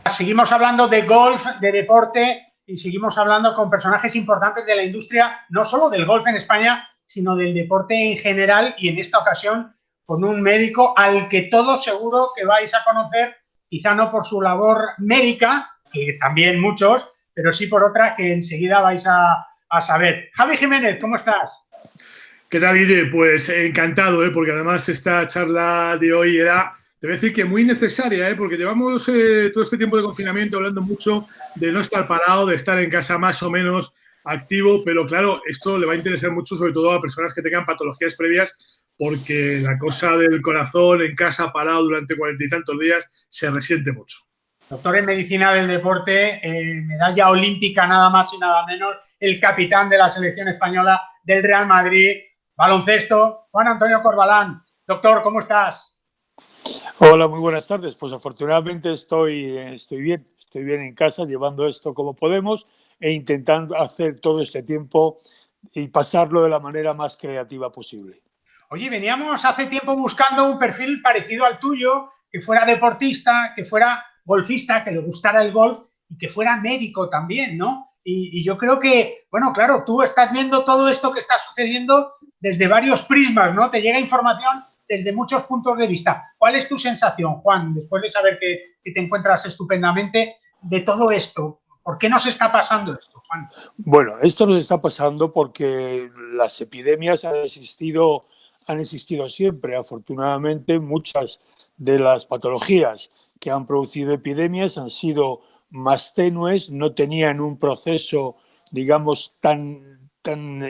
Seguimos hablando de golf, de deporte, y seguimos hablando con personajes importantes de la industria, no solo del golf en España, sino del deporte en general, y en esta ocasión con un médico al que todos seguro que vais a conocer, quizá no por su labor médica, que también muchos, pero sí por otra que enseguida vais a saber. Javi Jiménez, ¿cómo estás? ¿Qué tal, Guille? Pues encantado, porque además esta charla de hoy era, te voy a decir que muy necesaria, porque llevamos todo este tiempo de confinamiento hablando mucho de no estar parado, de estar en casa más o menos activo, pero claro, esto le va a interesar mucho sobre todo a personas que tengan patologías previas, porque la cosa del corazón en casa parado durante 40 y tantos días se resiente mucho. Doctor en Medicina del Deporte, medalla olímpica nada más y nada menos, el capitán de la selección española del Real Madrid, baloncesto, Juan Antonio Corbalán. Doctor, ¿cómo estás? Hola, muy buenas tardes. Pues afortunadamente estoy bien en casa, llevando esto como podemos e intentando hacer todo este tiempo y pasarlo de la manera más creativa posible. Oye, veníamos hace tiempo buscando un perfil parecido al tuyo, que fuera deportista, que fuera golfista, que le gustara el golf y que fuera médico también, ¿no? Y yo creo que, bueno, claro, tú estás viendo todo esto que está sucediendo desde varios prismas, ¿no? Te llega información desde muchos puntos de vista. ¿Cuál es tu sensación, Juan, después de saber que te encuentras estupendamente de todo esto? ¿Por qué nos está pasando esto, Juan? Bueno, esto nos está pasando porque las epidemias han existido siempre. Afortunadamente, muchas de las patologías que han producido epidemias han sido más tenues, no tenían un proceso, digamos, tan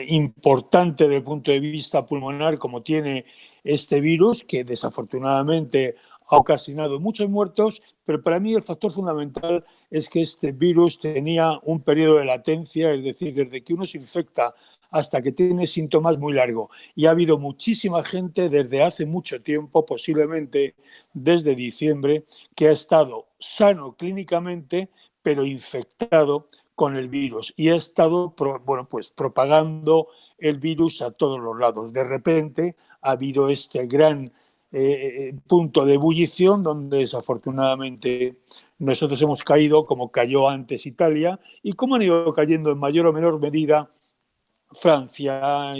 importante desde el punto de vista pulmonar como tiene este virus, que desafortunadamente ha ocasionado muchos muertos, pero para mí el factor fundamental es que este virus tenía un periodo de latencia, es decir, desde que uno se infecta hasta que tiene síntomas muy largo. Y ha habido muchísima gente desde hace mucho tiempo, posiblemente desde diciembre, que ha estado sano clínicamente, pero infectado con el virus y ha estado propagando el virus a todos los lados. De repente ha habido este gran punto de ebullición donde desafortunadamente nosotros hemos caído como cayó antes Italia y como han ido cayendo en mayor o menor medida Francia,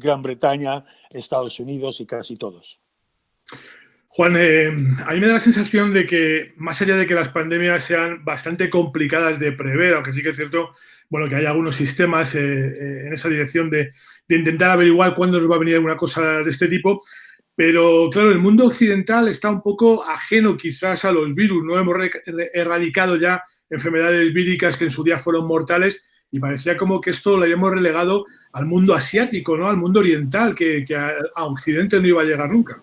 Gran Bretaña, Estados Unidos y casi todos. Juan, a mí me da la sensación de que, más allá de que las pandemias sean bastante complicadas de prever, aunque sí que es cierto, bueno, que hay algunos sistemas en esa dirección de intentar averiguar cuándo nos va a venir alguna cosa de este tipo, pero claro, el mundo occidental está un poco ajeno quizás a los virus, no hemos erradicado ya enfermedades víricas que en su día fueron mortales y parecía como que esto lo habíamos relegado al mundo asiático, ¿no? Al mundo oriental, que a Occidente no iba a llegar nunca.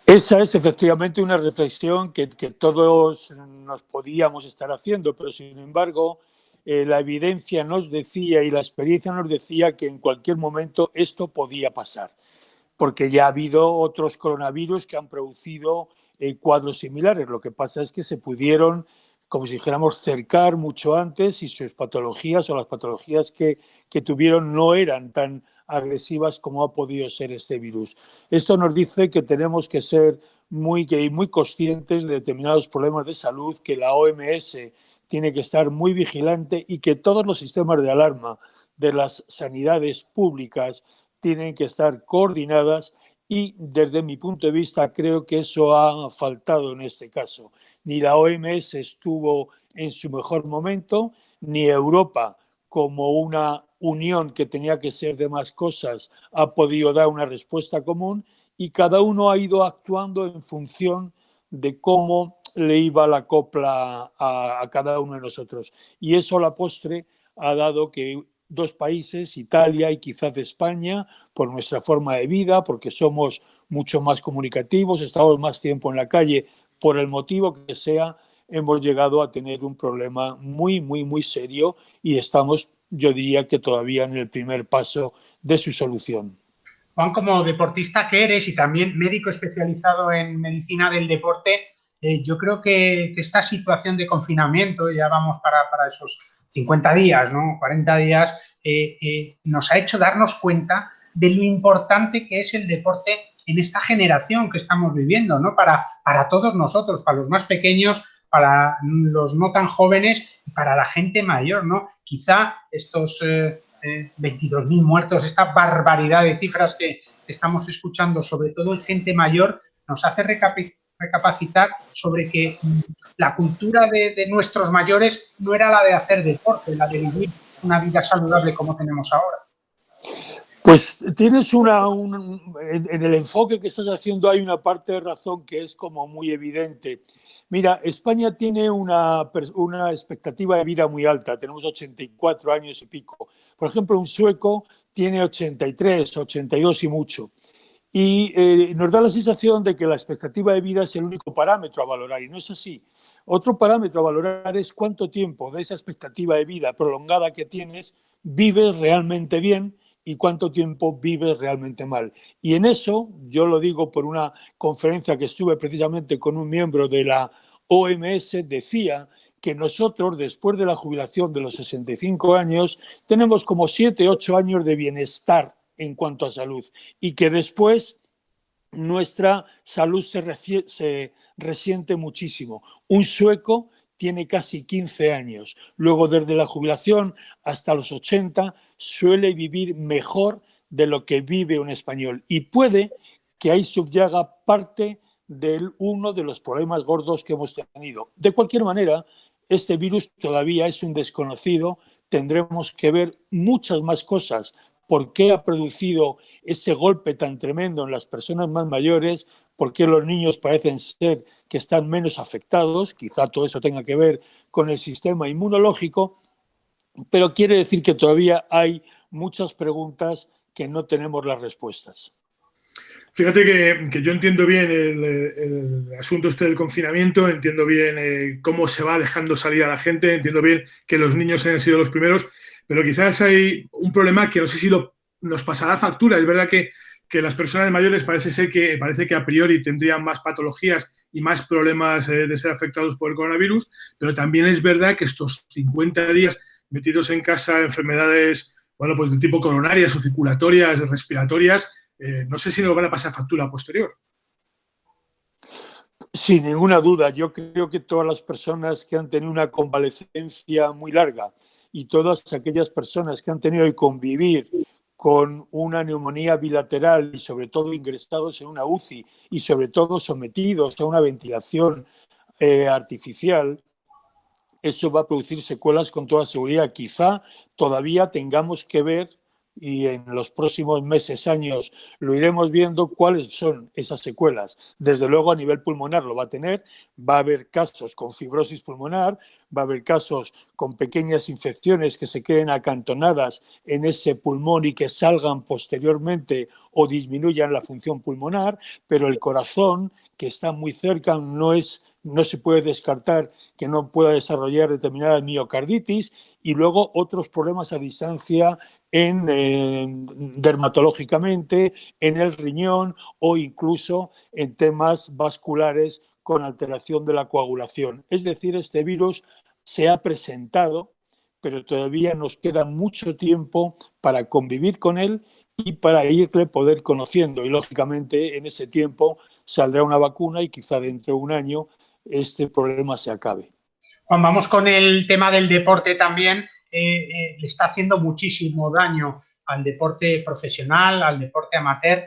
Esa es efectivamente una reflexión que todos nos podíamos estar haciendo, pero sin embargo la evidencia nos decía y la experiencia nos decía que en cualquier momento esto podía pasar, porque ya ha habido otros coronavirus que han producido cuadros similares. Lo que pasa es que se pudieron, como si dijéramos, cercar mucho antes y sus patologías o las patologías que tuvieron no eran tan agresivas como ha podido ser este virus. Esto nos dice que tenemos que ser muy conscientes de determinados problemas de salud, que la OMS tiene que estar muy vigilante y que todos los sistemas de alarma de las sanidades públicas tienen que estar coordinadas y desde mi punto de vista creo que eso ha faltado en este caso. Ni la OMS estuvo en su mejor momento, ni Europa como una unión que tenía que ser de más cosas ha podido dar una respuesta común y cada uno ha ido actuando en función de cómo le iba la copla a cada uno de nosotros. Y eso a la postre ha dado que dos países, Italia y quizás España, por nuestra forma de vida, porque somos mucho más comunicativos, estamos más tiempo en la calle, por el motivo que sea, hemos llegado a tener un problema muy, muy, muy serio y estamos, yo diría que todavía en el primer paso de su solución. Juan, como deportista que eres y también médico especializado en medicina del deporte, yo creo que esta situación de confinamiento, ya vamos para esos 50 días, ¿no? 40 días, nos ha hecho darnos cuenta de lo importante que es el deporte en esta generación que estamos viviendo, ¿no? Para todos nosotros, para los más pequeños, para los no tan jóvenes y para la gente mayor, ¿no? Quizá estos 22.000 muertos, esta barbaridad de cifras que estamos escuchando, sobre todo en gente mayor, nos hace recapacitar sobre que la cultura de nuestros mayores no era la de hacer deporte, la de vivir una vida saludable como tenemos ahora. Pues tienes en el enfoque que estás haciendo hay una parte de razón que es como muy evidente. Mira, España tiene una expectativa de vida muy alta, tenemos 84 años y pico. Por ejemplo, un sueco tiene 83, 82 y mucho. Y nos da la sensación de que la expectativa de vida es el único parámetro a valorar, y no es así. Otro parámetro a valorar es cuánto tiempo de esa expectativa de vida prolongada que tienes vives realmente bien y cuánto tiempo vives realmente mal. Y en eso, yo lo digo por una conferencia que estuve precisamente con un miembro de la OMS, decía que nosotros, después de la jubilación de los 65 años, tenemos como 7, 8 años de bienestar en cuanto a salud y que después nuestra salud se resiente muchísimo. Un sueco tiene casi 15 años. Luego, desde la jubilación hasta los 80, suele vivir mejor de lo que vive un español. Y puede que ahí subyaga parte de uno de los problemas gordos que hemos tenido. De cualquier manera, este virus todavía es un desconocido. Tendremos que ver muchas más cosas. ¿Por qué ha producido ese golpe tan tremendo en las personas más mayores? ¿Por qué los niños parecen ser que están menos afectados? Quizá todo eso tenga que ver con el sistema inmunológico, pero quiere decir que todavía hay muchas preguntas que no tenemos las respuestas. Fíjate que yo entiendo bien el asunto este del confinamiento, entiendo bien cómo se va dejando salir a la gente, entiendo bien que los niños hayan sido los primeros, pero quizás hay un problema que no sé si nos pasará factura. Es verdad que las personas mayores parece que a priori tendrían más patologías y más problemas de ser afectados por el coronavirus, pero también es verdad que estos 50 días metidos en casa, enfermedades, bueno, pues del tipo coronarias o circulatorias, respiratorias, no sé si nos van a pasar factura posterior. Sin ninguna duda, yo creo que todas las personas que han tenido una convalecencia muy larga y todas aquellas personas que han tenido que convivir con una neumonía bilateral y sobre todo ingresados en una UCI y sobre todo sometidos a una ventilación artificial, eso va a producir secuelas con toda seguridad. Quizá todavía tengamos que ver, y en los próximos meses, años, lo iremos viendo cuáles son esas secuelas. Desde luego a nivel pulmonar lo va a tener, va a haber casos con fibrosis pulmonar, va a haber casos con pequeñas infecciones que se queden acantonadas en ese pulmón y que salgan posteriormente o disminuyan la función pulmonar, pero el corazón, que está muy cerca, no se puede descartar que no pueda desarrollar determinada miocarditis, y luego otros problemas a distancia dermatológicamente, en el riñón o incluso en temas vasculares con alteración de la coagulación. Es decir, este virus se ha presentado, pero todavía nos queda mucho tiempo para convivir con él y para irle poder conociendo. Y lógicamente en ese tiempo saldrá una vacuna y quizá dentro de un año este problema se acabe. Juan, vamos con el tema del deporte también. Le está haciendo muchísimo daño al deporte profesional, al deporte amateur.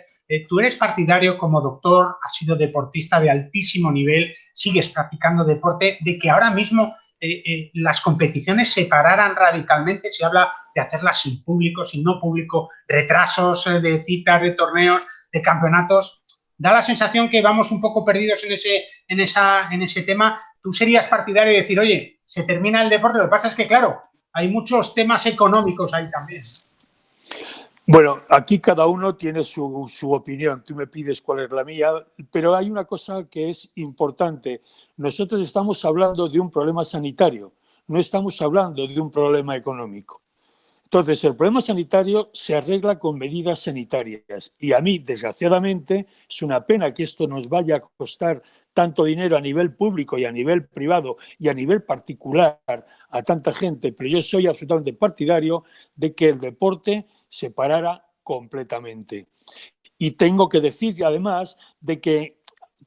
Tú eres partidario como doctor, has sido deportista de altísimo nivel, sigues practicando deporte, de que ahora mismo las competiciones se pararan radicalmente. Se habla de hacerlas sin público, sin no público, retrasos de citas, de torneos, de campeonatos. Da la sensación que vamos un poco perdidos en ese tema. ¿Tú serías partidario de decir, oye, se termina el deporte? Lo que pasa es que, claro, hay muchos temas económicos ahí también. Bueno, aquí cada uno tiene su opinión. Tú me pides cuál es la mía, pero hay una cosa que es importante. Nosotros estamos hablando de un problema sanitario, no estamos hablando de un problema económico. Entonces, el problema sanitario se arregla con medidas sanitarias y a mí, desgraciadamente, es una pena que esto nos vaya a costar tanto dinero a nivel público y a nivel privado y a nivel particular a tanta gente, pero yo soy absolutamente partidario de que el deporte se parara completamente. Y tengo que decir además de que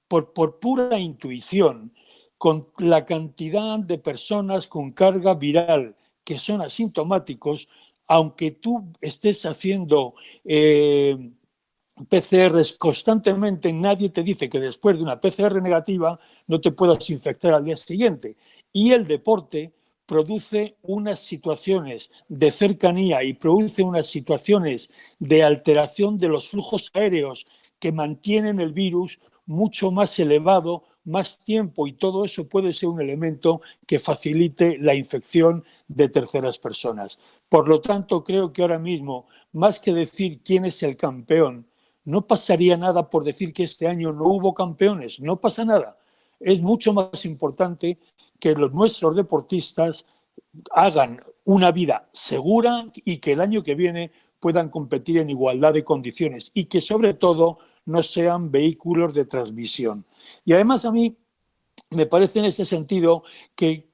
por pura intuición, con la cantidad de personas con carga viral que son asintomáticos, aunque tú estés haciendo PCRs constantemente, nadie te dice que después de una PCR negativa no te puedas infectar al día siguiente. Y el deporte produce unas situaciones de cercanía y produce unas situaciones de alteración de los flujos aéreos que mantienen el virus mucho más elevado, más tiempo, y todo eso puede ser un elemento que facilite la infección de terceras personas. Por lo tanto, creo que ahora mismo, más que decir quién es el campeón, no pasaría nada por decir que este año no hubo campeones, no pasa nada. Es mucho más importante que nuestros deportistas hagan una vida segura y que el año que viene puedan competir en igualdad de condiciones y que sobre todo no sean vehículos de transmisión. Y además a mí me parece en ese sentido que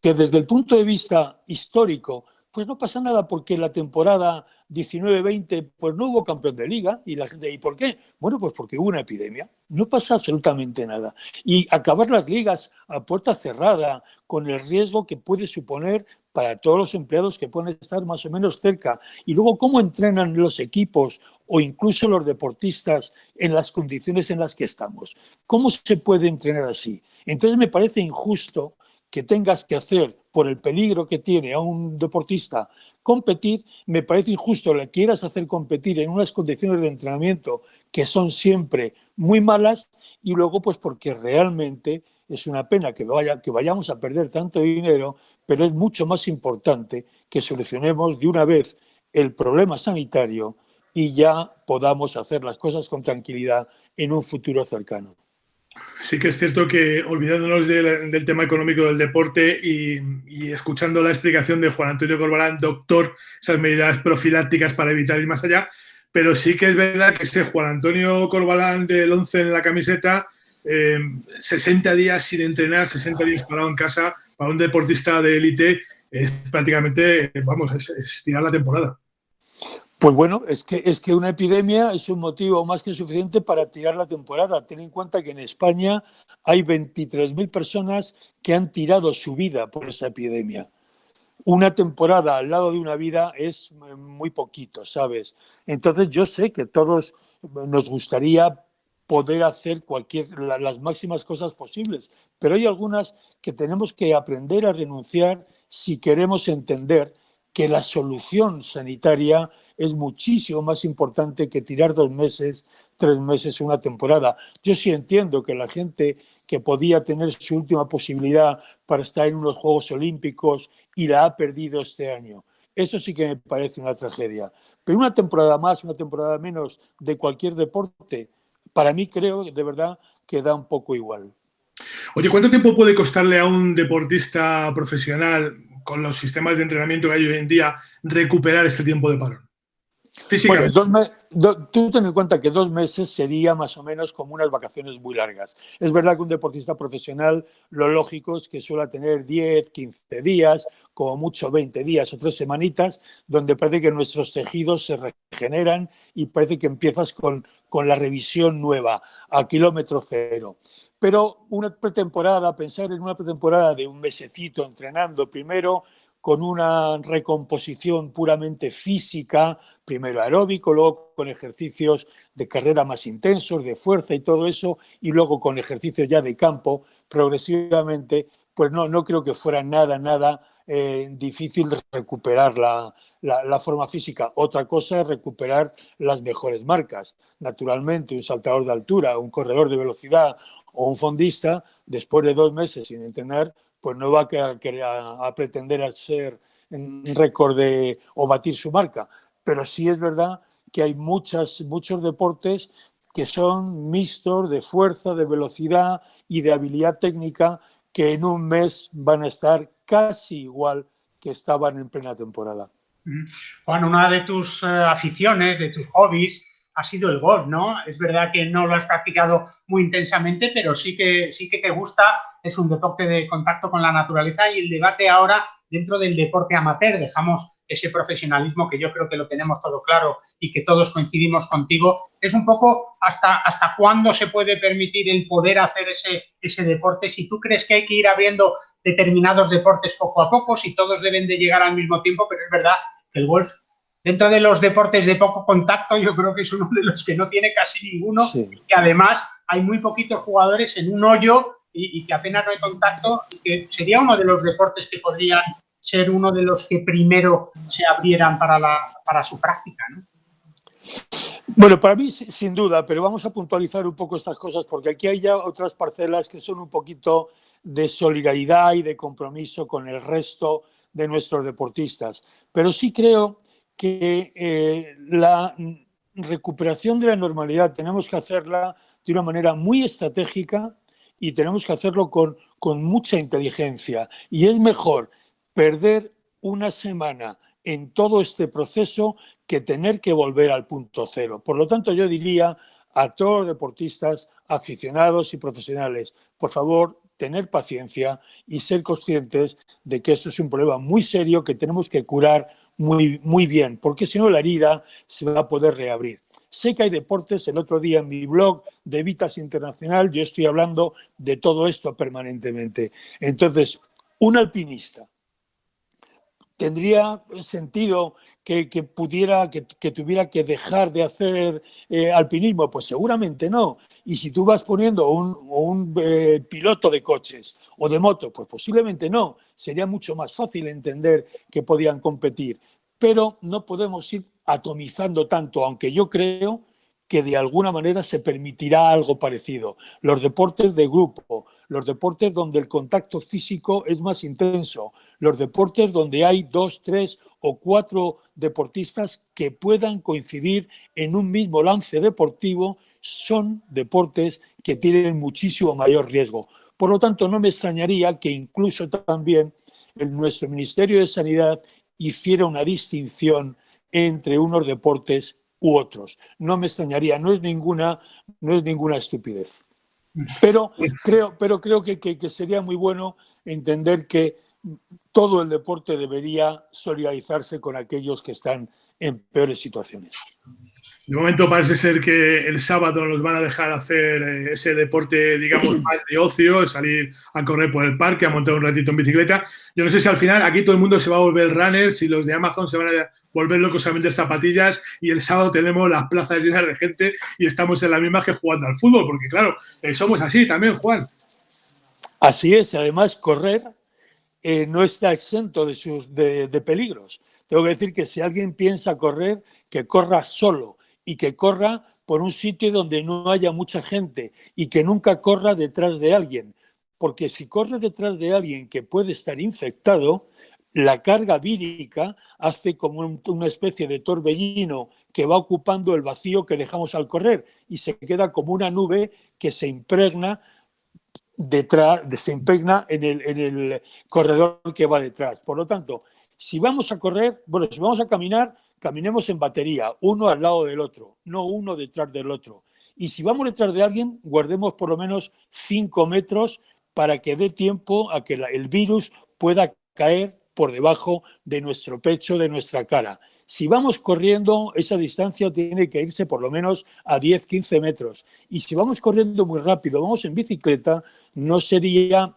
desde el punto de vista histórico, pues no pasa nada porque la temporada 19-20 pues no hubo campeón de liga y la gente, ¿y por qué? Bueno, pues porque hubo una epidemia. No pasa absolutamente nada. Y acabar las ligas a puerta cerrada con el riesgo que puede suponer para todos los empleados que pueden estar más o menos cerca. Y luego cómo entrenan los equipos o incluso los deportistas en las condiciones en las que estamos. ¿Cómo se puede entrenar así? Entonces me parece injusto que tengas que hacer, por el peligro que tiene a un deportista competir, me parece injusto que quieras hacer competir en unas condiciones de entrenamiento que son siempre muy malas y luego pues porque realmente es una pena que vayamos a perder tanto dinero, pero es mucho más importante que solucionemos de una vez el problema sanitario y ya podamos hacer las cosas con tranquilidad en un futuro cercano. Sí que es cierto que, olvidándonos del tema económico del deporte y escuchando la explicación de Juan Antonio Corbalán, doctor, esas medidas profilácticas para evitar ir más allá, pero sí que es verdad que ese Juan Antonio Corbalán del 11 en la camiseta, 60 días sin entrenar, 60 días parado en casa, para un deportista de élite, es prácticamente, vamos, es tirar la temporada. Pues bueno, es que una epidemia es un motivo más que suficiente para tirar la temporada. Ten en cuenta que en España hay 23.000 personas que han tirado su vida por esa epidemia. Una temporada al lado de una vida es muy poquito, ¿sabes? Entonces yo sé que todos nos gustaría poder hacer las máximas cosas posibles, pero hay algunas que tenemos que aprender a renunciar si queremos entender que la solución sanitaria es muchísimo más importante que tirar 2 meses, 3 meses, una temporada. Yo sí entiendo que la gente que podía tener su última posibilidad para estar en unos Juegos Olímpicos y la ha perdido este año. Eso sí que me parece una tragedia. Pero una temporada más, una temporada menos de cualquier deporte, para mí creo de verdad que da un poco igual. Oye, ¿cuánto tiempo puede costarle a un deportista profesional con los sistemas de entrenamiento que hay hoy en día recuperar este tiempo de parón? Físicamente. Bueno, tú ten en cuenta que 2 meses sería más o menos como unas vacaciones muy largas. Es verdad que un deportista profesional, lo lógico es que suele tener 10, 15 días, como mucho 20 días o 3 semanitas, donde parece que nuestros tejidos se regeneran y parece que empiezas con la revisión nueva, a kilómetro cero. Pero una pretemporada, pensar en una pretemporada de un mesecito entrenando primero, con una recomposición puramente física, primero aeróbico, luego con ejercicios de carrera más intensos, de fuerza y todo eso, y luego con ejercicios ya de campo, progresivamente, pues no creo que fuera nada difícil recuperar la forma física. Otra cosa es recuperar las mejores marcas. Naturalmente, un saltador de altura, un corredor de velocidad o un fondista, después de 2 meses sin entrenar, pues no va a pretender hacer un récord o batir su marca. Pero sí es verdad que hay muchos deportes que son mixtos de fuerza, de velocidad y de habilidad técnica que en un mes van a estar casi igual que estaban en plena temporada. Juan, una de tus aficiones, de tus hobbies, ha sido el golf, ¿no? Es verdad que no lo has practicado muy intensamente, pero sí que te gusta, es un deporte de contacto con la naturaleza y el debate ahora dentro del deporte amateur. Dejamos ese profesionalismo que yo creo que lo tenemos todo claro y que todos coincidimos contigo, es un poco hasta cuándo se puede permitir el poder hacer ese deporte, si tú crees que hay que ir abriendo determinados deportes poco a poco, si todos deben de llegar al mismo tiempo, pero es verdad que el golf, dentro de los deportes de poco contacto, yo creo que es uno de los que no tiene casi ninguno, sí. Y que además hay muy poquitos jugadores en un hoyo y que apenas no hay contacto, y que sería uno de los deportes que podrían ser uno de los que primero se abrieran para su práctica, ¿no? Bueno, para mí sin duda, pero vamos a puntualizar un poco estas cosas porque aquí hay ya otras parcelas que son un poquito de solidaridad y de compromiso con el resto de nuestros deportistas. Pero sí creo que la recuperación de la normalidad tenemos que hacerla de una manera muy estratégica y tenemos que hacerlo con mucha inteligencia. Y es mejor perder una semana en todo este proceso que tener que volver al punto cero. Por lo tanto, yo diría a todos los deportistas, aficionados y profesionales, por favor, tener paciencia y ser conscientes de que esto es un problema muy serio que tenemos que curar muy bien, porque si no la herida se va a poder reabrir. Sé que hay deportes, el otro día en mi blog de Vitas Internacional yo estoy hablando de todo esto permanentemente. Entonces, un alpinista ¿tendría sentido que tuviera que dejar de hacer alpinismo? Pues seguramente no. Y si tú vas poniendo un piloto de coches o de moto, pues posiblemente no. Sería mucho más fácil entender que podían competir. Pero no podemos ir atomizando tanto, aunque yo creo que de alguna manera se permitirá algo parecido. Los deportes de grupo, los deportes donde el contacto físico es más intenso, los deportes donde hay 2, 3 o 4 deportistas que puedan coincidir en un mismo lance deportivo, son deportes que tienen muchísimo mayor riesgo. Por lo tanto, no me extrañaría que incluso también nuestro Ministerio de Sanidad hiciera una distinción entre unos deportes u otros. No me extrañaría, no es ninguna estupidez. Pero creo que sería muy bueno entender que todo el deporte debería solidarizarse con aquellos que están en peores situaciones. De momento parece ser que el sábado nos van a dejar hacer ese deporte, digamos, más de ocio, salir a correr por el parque, a montar un ratito en bicicleta. Yo no sé si al final aquí todo el mundo se va a volver runner, si los de Amazon se van a volver locos a vender zapatillas y el sábado tenemos las plazas llenas de gente y estamos en la misma que jugando al fútbol, porque claro, somos así también, Juan. Así es, además correr no está exento de peligros. Tengo que decir que si alguien piensa correr, que corra solo y que corra por un sitio donde no haya mucha gente y que nunca corra detrás de alguien. Porque si corre detrás de alguien que puede estar infectado, la carga vírica hace como una especie de torbellino que va ocupando el vacío que dejamos al correr y se queda como una nube que se impregna en el corredor que va detrás. Por lo tanto, si vamos a correr, si vamos a caminar, caminemos en batería, uno al lado del otro, no uno detrás del otro. Y si vamos detrás de alguien, guardemos por lo menos 5 metros para que dé tiempo a que el virus pueda caer por debajo de nuestro pecho, de nuestra cara. Si vamos corriendo, esa distancia tiene que irse por lo menos a 10-15 metros. Y si vamos corriendo muy rápido, vamos en bicicleta, no sería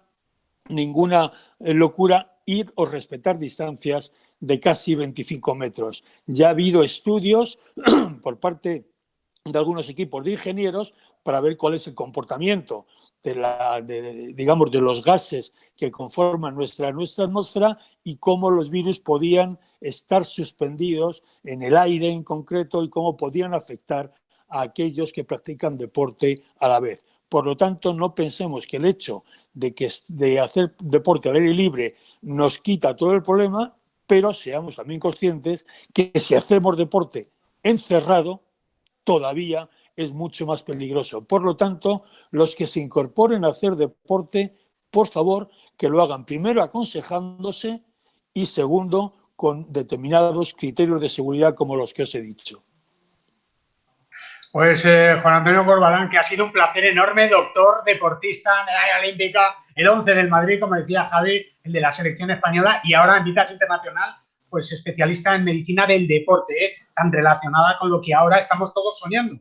ninguna locura ir o respetar distancias de casi 25 metros. Ya ha habido estudios por parte de algunos equipos de ingenieros para ver cuál es el comportamiento de los gases que conforman nuestra atmósfera y cómo los virus podían estar suspendidos en el aire en concreto y cómo podían afectar a aquellos que practican deporte a la vez. Por lo tanto, no pensemos que el hecho de hacer deporte al aire libre nos quita todo el problema, pero seamos también conscientes que si hacemos deporte encerrado, todavía es mucho más peligroso. Por lo tanto, los que se incorporen a hacer deporte, por favor, que lo hagan primero aconsejándose y segundo, con determinados criterios de seguridad como los que os he dicho. Pues Juan Antonio Corbalán, que ha sido un placer enorme, doctor, deportista, medalla olímpica, el 11 del Madrid, como decía Javi, el de la selección española y ahora en Vitas Internacional, pues especialista en medicina del deporte, tan relacionada con lo que ahora estamos todos soñando,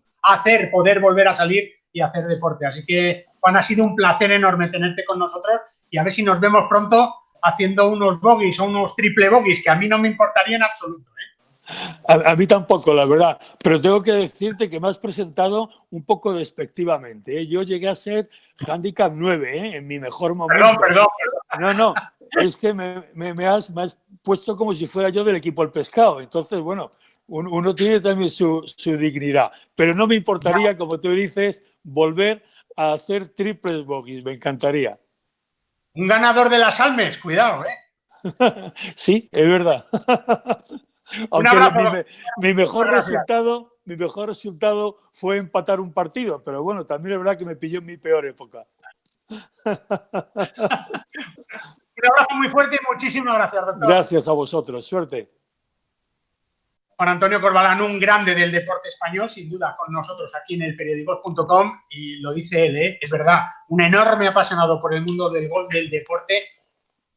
poder volver a salir y hacer deporte. Así que, Juan, ha sido un placer enorme tenerte con nosotros y a ver si nos vemos pronto haciendo unos bogies o unos triple bogies, que a mí no me importaría en absoluto, ¿eh? A mí tampoco, la verdad, pero tengo que decirte que me has presentado un poco despectivamente, ¿eh? Yo llegué a ser handicap 9, ¿eh? En mi mejor momento. Perdón. No, es que me has puesto como si fuera yo del equipo El Pescado. Entonces, bueno, uno tiene también su dignidad, pero no me importaría, como tú dices, volver a hacer triples bogies, me encantaría. Un ganador de las Almes, cuidado, ¿eh? Sí, es verdad. Un Aunque abrazo. mi mejor resultado fue empatar un partido, pero bueno, también es verdad que me pilló en mi peor época. Un abrazo muy fuerte y muchísimas gracias, doctor. Gracias a vosotros, suerte. Juan Antonio Corbalán, un grande del deporte español, sin duda, con nosotros aquí en el periodicgolf.com, y lo dice él, es verdad, un enorme apasionado por el mundo del golf, del deporte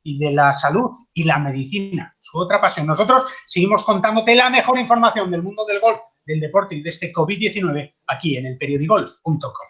y de la salud y la medicina, su otra pasión. Nosotros seguimos contándote la mejor información del mundo del golf, del deporte y de este COVID-19 aquí en el periodicgolf.com.